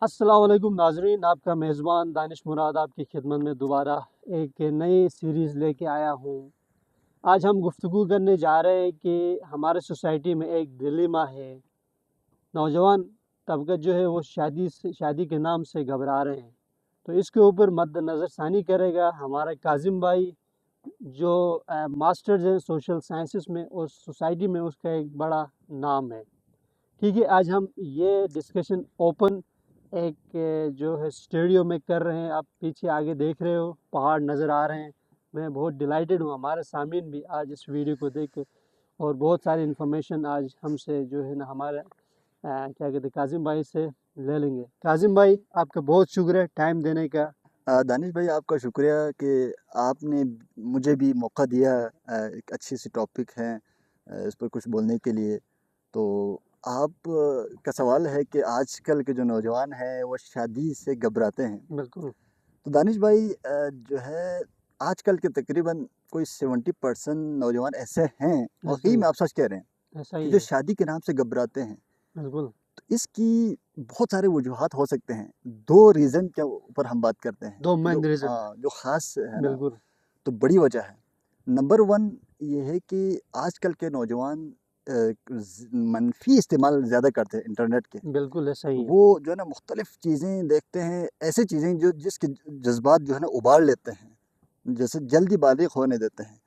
अस्सलाम वालेकुम नाजरीन, आपका मेज़बान दानिश मुराद आपकी खिदमत में दोबारा एक नई सीरीज़ लेके आया हूँ। आज हम गुफ्तगू करने जा रहे हैं कि हमारे सोसाइटी में एक डिलेमा है। नौजवान तबका जो है वो शादी के नाम से घबरा रहे हैं। तो इसके ऊपर मद्देनज़र सानी करेगा हमारा काजिम भाई, जो मास्टर्स हैं सोशल साइंसेस में, और सोसाइटी में उसका एक बड़ा नाम है। ठीक है, आज हम ये डिस्कशन ओपन एक जो है स्टूडियो में कर रहे हैं। आप पीछे आगे देख रहे हो, पहाड़ नज़र आ रहे हैं। मैं बहुत डिलाइटेड हूँ, हमारे सामीन भी आज इस वीडियो को देख के और बहुत सारी इन्फॉर्मेशन आज हमसे जो है ना हमारे क्या कहते हैं काजिम भाई से ले लेंगे। काजिम भाई, आपका बहुत शुक्र है टाइम देने का। दानिश भाई, आपका शुक्रिया कि आपने मुझे भी मौका दिया। एक अच्छी सी टॉपिक है इस पर कुछ बोलने के लिए। तो आप का सवाल है कि आजकल के जो नौजवान हैं वो शादी से घबराते हैं। बिल्कुल तो दानिश भाई, जो है आजकल के तकरीबन कोई 70% नौजवान ऐसे हैं, ऐसा वाकई ही में आप सच कह रहे हैं, ऐसा कि ही जो है। शादी के नाम से घबराते हैं। बिल्कुल तो इसकी बहुत सारे वजूहात हो सकते हैं। दो रीज़न के ऊपर हम बात करते हैं, दो मेन जो रीज़न। जो ख़ास है ना, बिल्कुल तो बड़ी वजह है। नंबर 1 ये है कि आजकल के नौजवान मनफी इस्तेमाल ज़्यादा करते हैं इंटरनेट के। बिल्कुल ऐसा ही है। वो जो है ना मुख्तलिफ चीज़ें देखते हैं, ऐसी चीज़ें जो जिसके जज्बात जो है ना उबाल लेते हैं, जैसे जल्दी बालिग होने देते हैं।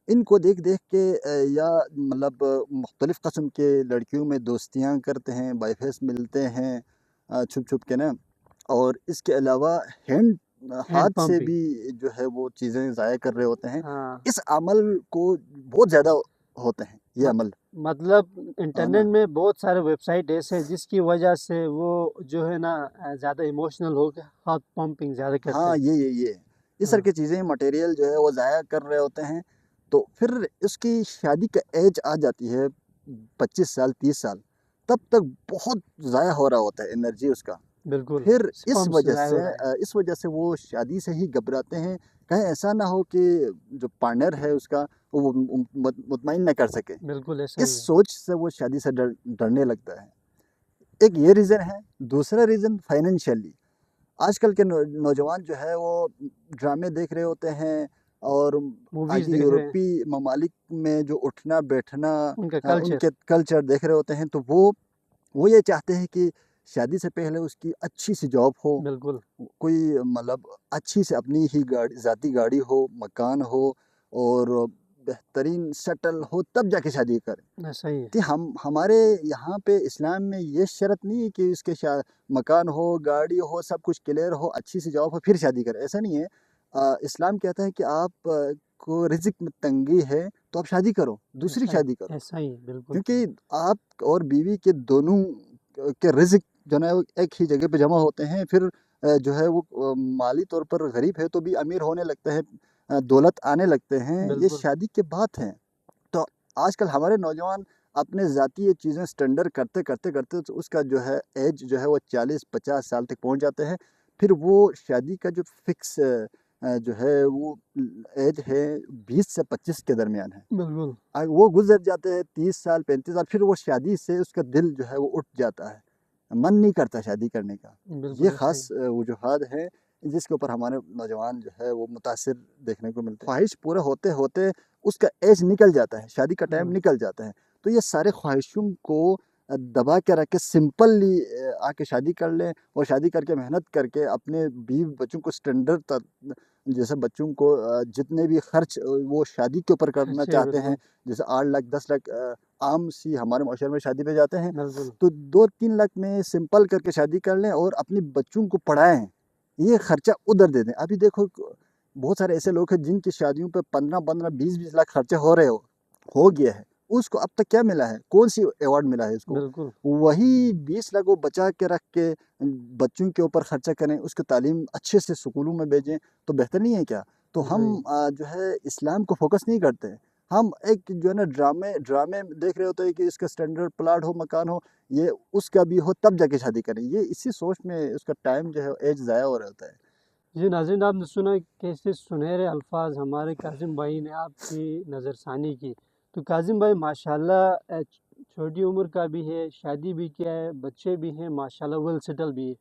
इनको देख देख के या मतलब मुख्तलिफ कस्म के लड़कियों में दोस्तियाँ करते हैं, बॉयफ्रेंड्स मिलते हैं छुप छुप के ना। और इसके अलावा हैंड हाथ से पंपिंग। भी जो है वो चीज़ें ज़ाया कर रहे होते हैं। हाँ, इस अमल को बहुत ज़्यादा होते हैं ये मत, अमल, मतलब है इंटरनेट ना। में बहुत सारे वेबसाइट ऐसे हैं जिसकी वजह से वो जो है ना ज़्यादा इमोशनल हो के हाथ पंपिंग ज़्यादा करते हाँ, हैं। ये इस तरह हाँ, की चीज़ें, मटेरियल जो है वो ज़ाया कर रहे होते हैं। तो फिर उसकी शादी का एज आ जाती है 25 साल 30 साल, तब तक बहुत ज़ाया हो रहा होता है एनर्जी उसका। बिल्कुल फिर स्पर्म से ज़ाया हो रहा है। इस वजह से वो शादी से ही घबराते हैं। कहीं ऐसा ना हो कि जो पार्टनर है उसका वो मुतमईन ना कर सके। बिल्कुल ऐसा इस ही है। सोच से वो शादी से डरने लगता है। एक ये रीज़न है। दूसरा रीज़न फाइनेंशियली। आजकल के नौजवान जो है वो ड्रामे देख रहे होते हैं, और मूवीज़ आगे देख रहे हैं, यूरोपी ममालिक में जो उठना बैठना, उनका कल्चर। उनके कल्चर देख रहे होते हैं। तो वो ये चाहते हैं कि शादी से पहले उसकी अच्छी सी जॉब हो, बिल्कुल कोई मतलब अच्छी से अपनी ही गाड़ी, ज़ाती गाड़ी हो, मकान हो, और बेहतरीन सेटल हो, तब जाके शादी करें। ऐसा ही है। कि हमारे यहाँ पे इस्लाम में ये शर्त नहीं है कि उसके मकान हो, गाड़ी हो, सब कुछ क्लियर हो, अच्छी सी जॉब हो, फिर शादी करें, ऐसा नहीं है। इस्लाम कहता है कि आप को रिज़्क में तंगी है तो आप शादी करो, दूसरी शादी करो। ऐसा ही बिल्कुल। क्योंकि आप और बीवी के दोनों के रिज़्क जो है ना वो एक ही जगह पे जमा होते हैं। फिर जो है वो माली तौर पर गरीब है तो भी अमीर होने लगता है, दौलत आने लगते हैं, ये बिल्कुल शादी के बाद हैं। तो आजकल हमारे नौजवान अपने ज़ाती ये चीज़ें स्टैंडर्ड करते करते करते तो उसका जो है एज जो है वो 40-50 साल तक पहुंच जाते हैं। फिर वो शादी का जो फिक्स जो है वो एज है 20 से 25 के दरमियान है। बिल्कुल वो गुजर जाते हैं 30 साल 35 साल, फिर वो शादी से उसका दिल जो है वो उठ जाता है, मन नहीं करता शादी करने का। ये बिल्कुल ऐसा ही। ख़ास वजूहात हैं जिसके ऊपर हमारे नौजवान जो है वो मुतासिर देखने को मिलते हैं। ख्वाहिश पूरा होते होते उसका एज निकल जाता है, शादी का टाइम हाँ, निकल जाता है। तो ये सारे ख्वाहिशों को दबा के रख के सिंपली आके शादी कर लें, और शादी करके मेहनत करके अपने बीवी बच्चों को स्टैंडर्ड तक, जैसे बच्चों को जितने भी खर्च वो शादी के ऊपर करना खर्चे चाहते हैं, बिल्कुल। जैसे 8 लाख 10 लाख आम सी हमारे माशरे में शादी पे जाते हैं। बिल्कुल तो 2-3 लाख में सिंपल करके शादी कर लें और अपने बच्चों को पढ़ाएं, ये खर्चा उधर दे दें। अभी देखो बहुत सारे ऐसे लोग हैं जिनकी शादियों पे 15-15 20-20 लाख खर्चे हो गया है। उसको अब तक क्या मिला है, कौन सी अवार्ड मिला है उसको? बिल्कुल वही 20 लाख वो बचा के रख के बच्चों के ऊपर खर्चा करें, उसको तालीम अच्छे से स्कूलों में भेजें, तो बेहतर नहीं है क्या? तो हम नहीं। जो है इस्लाम को फोकस नहीं करते हैं। हम एक जो है ना ड्रामे ड्रामे देख रहे होते हैं कि इसका स्टैंडर्ड प्लाट हो, मकान हो, ये उसका भी हो, तब जाके शादी करें। ये इसी सोच में उसका टाइम जो है एज ज़ाया हो रहा होता है। जी नाज़रीन, आपने सुना कैसे सुनहरे अल्फाज हमारे काजिम भाई ने आपकी नज़रसानी की। तो काजिम भाई माशाल्लाह छोटी उम्र का भी है, शादी भी किया है, बच्चे भी हैं, माशाल्लाह वेल सेटल भी है।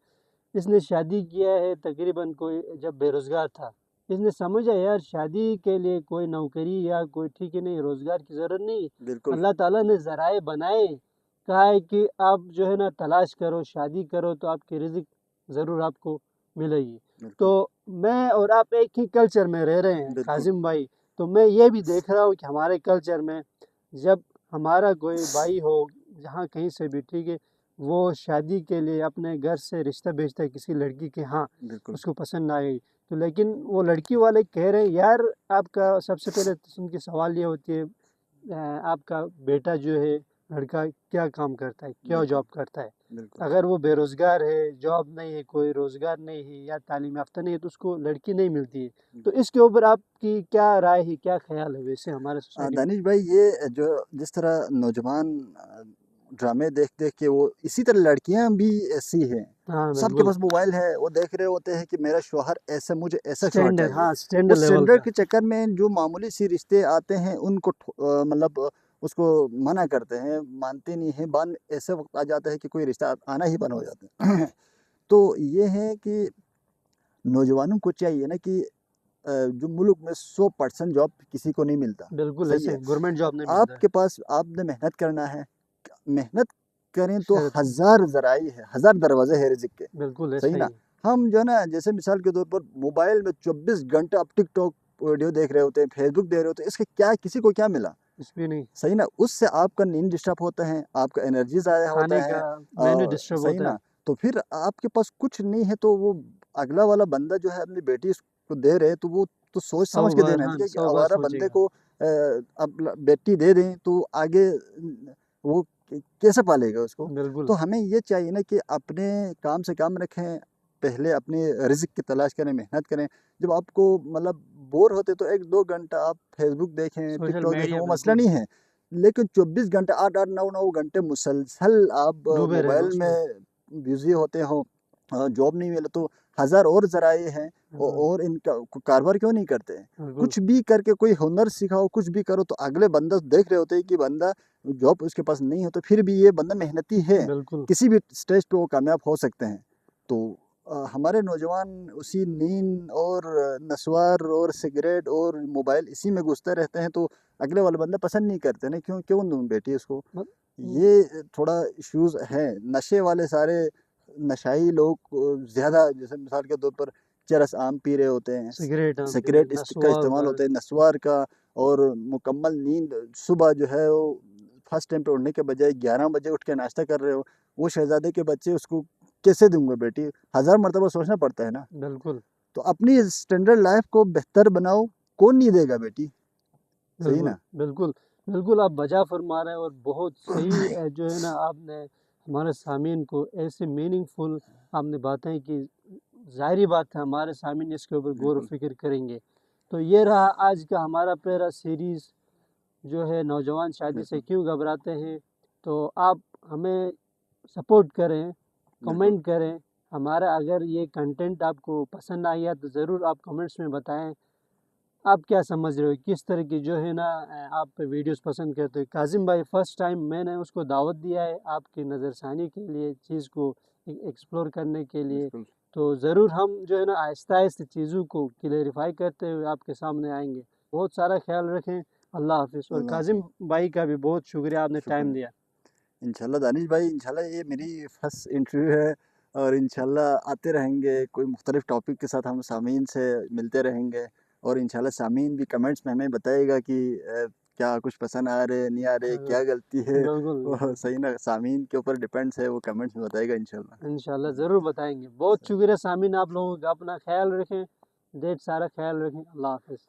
اس نے شادی کیا ہے تقریباً کوئی جب بے روزگار تھا، اس نے سمجھا یار شادی کے لیے کوئی نوکری یا کوئی ٹھیک ہے نہیں، روزگار کی ضرورت نہیں، بالکل اللہ تعالیٰ نے ذرائع بنائے، کہا ہے کہ آپ جو ہے نا تلاش کرو، شادی کرو تو آپ کی رزق ضرور آپ کو ملے گی۔ بالکل تو میں اور آپ ایک ہی کلچر میں رہ رہے ہیں بالکل کاظم بھائی، تو میں یہ بھی دیکھ رہا ہوں کہ ہمارے کلچر میں جب ہمارا کوئی بھائی ہو جہاں کہیں سے بھی ٹھیک ہے، وہ شادی کے لیے اپنے گھر سے رشتہ بھیجتا ہے کسی لڑکی کے ہاں بالکل اس کو پسند آ گئی، تو لیکن وہ لڑکی والے کہہ رہے ہیں یار آپ کا سب سے پہلے ان کی سوال یہ ہوتی ہے آپ کا بیٹا جو ہے لڑکا کیا کام کرتا ہے، کیا بالکل جاب کرتا ہے، بالکل اگر وہ بے روزگار ہے، جاب نہیں ہے، کوئی روزگار نہیں ہے یا تعلیم یافتہ نہیں ہے تو اس کو لڑکی نہیں ملتی ہے۔ تو اس کے اوپر آپ کی کیا رائے ہے، کیا خیال ہے ویسے ہمارے سوسائٹی میں؟ دانش بھائی، یہ جو جس طرح نوجوان ڈرامے دیکھ دیکھ کے وہ اسی طرح لڑکیاں بھی ایسی ہیں، ہاں سب کے بالکل، پاس موبائل ہے، وہ دیکھ رہے ہوتے ہیں کہ میرا شوہر ایسا، مجھے ایسا شوہر اسٹینڈرڈ، چاہیے۔ ہاں وہ اسٹینڈرڈ لیول اسٹینڈرڈ کا، کے چکر میں جو معمولی سی رشتے آتے ہیں ان کو مطلب اس کو منع کرتے ہیں، مانتے نہیں ہیں، بعد میں ایسے وقت آ جاتا ہے کہ کوئی رشتہ آنا ہی بند ہو جاتا ہے۔ تو یہ ہے کہ نوجوانوں کو چاہیے نا کہ جو ملک میں 100% جاب کسی کو نہیں ملتا، بالکل صحیح ایسے ہے، گورنمنٹ جاب نہیں ملتا آپ کے پاس آپ نے محنت کرنا ہے، محنت کریں تو ہے، ہزار ذرائع ہے، ہزار دروازے ہیں رزق کے، بالکل صحیح ایسا نا۔ ہی، ہم جو ہے نا جیسے مثال کے طور پر موبائل میں 24 گھنٹے آپ ٹک ٹاک ویڈیو دیکھ رہے ہوتے ہیں، فیس بک دیکھ رہے ہوتے ہیں، اس کے کیا کسی کو کیا ملا؟ کچھ بھی نہیں، صحیح نا، اس سے آپ کا نیند ڈسٹرب ہوتا ہے، آپ کا انرجی ضائع کھانے ہوتا ہے، کا مینو ڈسٹرب صحیح ہوتا نا۔ ہے، تو پھر آپ کے پاس کچھ نہیں ہے تو وہ اگلا والا بندہ جو ہے اپنی بیٹی اس کو دے رہے تو وہ تو سوچ 100 سمجھ کے بار، دینا ہاں ہے کہ 100 بار آوارہ سوچے بندے گا، کو اب بیٹی دے دیں تو آگے وہ کیسے پالے گا اس کو؟ بالکل، تو ہمیں یہ چاہیے نا کہ اپنے کام سے کام رکھیں، پہلے اپنے رزق کی تلاش کریں، محنت کریں، جب آپ کو مطلب بور ہوتے تو 1-2 گھنٹہ آپ فیس بک دیکھیں، ٹک سوشل ٹاک دیکھیں، میڈیا وہ مسئلہ بالکل نہیں ہے، لیکن 24 گھنٹے 8-9 گھنٹے مسلسل آپ ڈوبے رہنا موبائل اس میں بزی ہوتے ہوں، جاب نہیں ملے تو ہزار اور ذرائع ہیں، اور ان کا کاروبار کیوں نہیں کرتے ہیں؟ بالکل کچھ بھی کر کے کوئی ہنر سکھاؤ، کچھ بھی کرو تو اگلے بندہ دیکھ رہے ہوتے ہیں کہ بندہ جاب اس کے پاس نہیں ہے تو پھر بھی یہ بندہ محنتی ہے، بالکل، کسی بھی سٹیج پہ وہ کامیاب ہو سکتے ہیں۔ تو ہمارے نوجوان اسی نیند اور نسوار اور سگریٹ اور موبائل اسی میں گھستے رہتے ہیں تو اگلے والا بندہ پسند نہیں کرتے نا، کیوں دوں بیٹی اس کو؟ یہ تھوڑا ایشوز ہیں، نشے والے سارے نشائی لوگ زیادہ، جیسے مثال کے طور پر چرس عام پی رہے ہوتے ہیں، سگریٹ ہم پہ سگریٹ کا نسوار استعمال بس، ہوتا ہے، نسوار کا، اور مکمل نیند صبح جو ہے وہ فرسٹ ٹائم پہ اٹھنے کے بجائے 11 بجے اٹھ کے ناشتہ کر رہے ہو، وہ شہزادے کے بچے اس کو کیسے دوں گا بیٹی؟ ہزار مرتبہ سوچنا پڑتا ہے نا۔ بالکل تو اپنی اسٹینڈرڈ لائف کو بہتر بناؤ، کون نہیں دے گا بیٹی؟ صحیح بالکل نا؟ بالکل بالکل آپ بجا فرما رہے ہیں، اور بہت صحیح جو ہے نا آپ نے ہمارے سامعین کو ایسے میننگ فل آپ نے باتیں کی، ظاہری بات ہے ہمارے سامعین اس کے اوپر غور و بالکل فکر کریں گے۔ تو یہ رہا آج کا ہمارا پہلا سیریز جو ہے نوجوان شادی سے بالکل کیوں گھبراتے ہیں۔ تو آپ ہمیں سپورٹ کریں، بالکل کمنٹ کریں، ہمارا اگر یہ کنٹینٹ آپ کو پسند آیا تو ضرور آپ کمنٹس میں بتائیں آپ کیا سمجھ رہے ہو، کس طرح کی جو ہے نا آپ ویڈیوز پسند کرتے ہو۔ کاظم بھائی فرسٹ ٹائم میں نے اس کو دعوت دیا ہے آپ کی نظر ثانی کے لیے، چیز کو ایکسپلور کرنے کے لیے، بالکل تو ضرور ہم جو ہے نا آہستہ آہستہ چیزوں کو کلیریفائی کرتے ہوئے آپ کے سامنے آئیں گے۔ بہت سارا خیال رکھیں، اللہ حافظ۔ اور اللہ کاظم بھائی کا بھی بہت شکریہ، آپ نے ٹائم شکریہ دیا۔ انشاءاللہ دانش بھائی، انشاءاللہ یہ میری فرسٹ انٹرویو ہے، اور انشاءاللہ آتے رہیں گے، کوئی مختلف ٹاپک کے ساتھ ہم سامعین سے ملتے رہیں گے، اور انشاءاللہ سامعین بھی کمنٹس میں ہمیں بتائے گا کہ کیا کچھ پسند آ رہے نہیں آ رہے، کیا غلطی ہے، بالکل وہ صحیح نا، سامعین کے اوپر ڈیپینڈس ہے، وہ کمنٹس میں بتائے گا انشاءاللہ۔ انشاءاللہ ضرور بتائیں گے۔ بہت شکریہ سامعین، آپ لوگوں کا اپنا خیال رکھیں، ڈھیر سارا خیال رکھیں، اللہ حافظ۔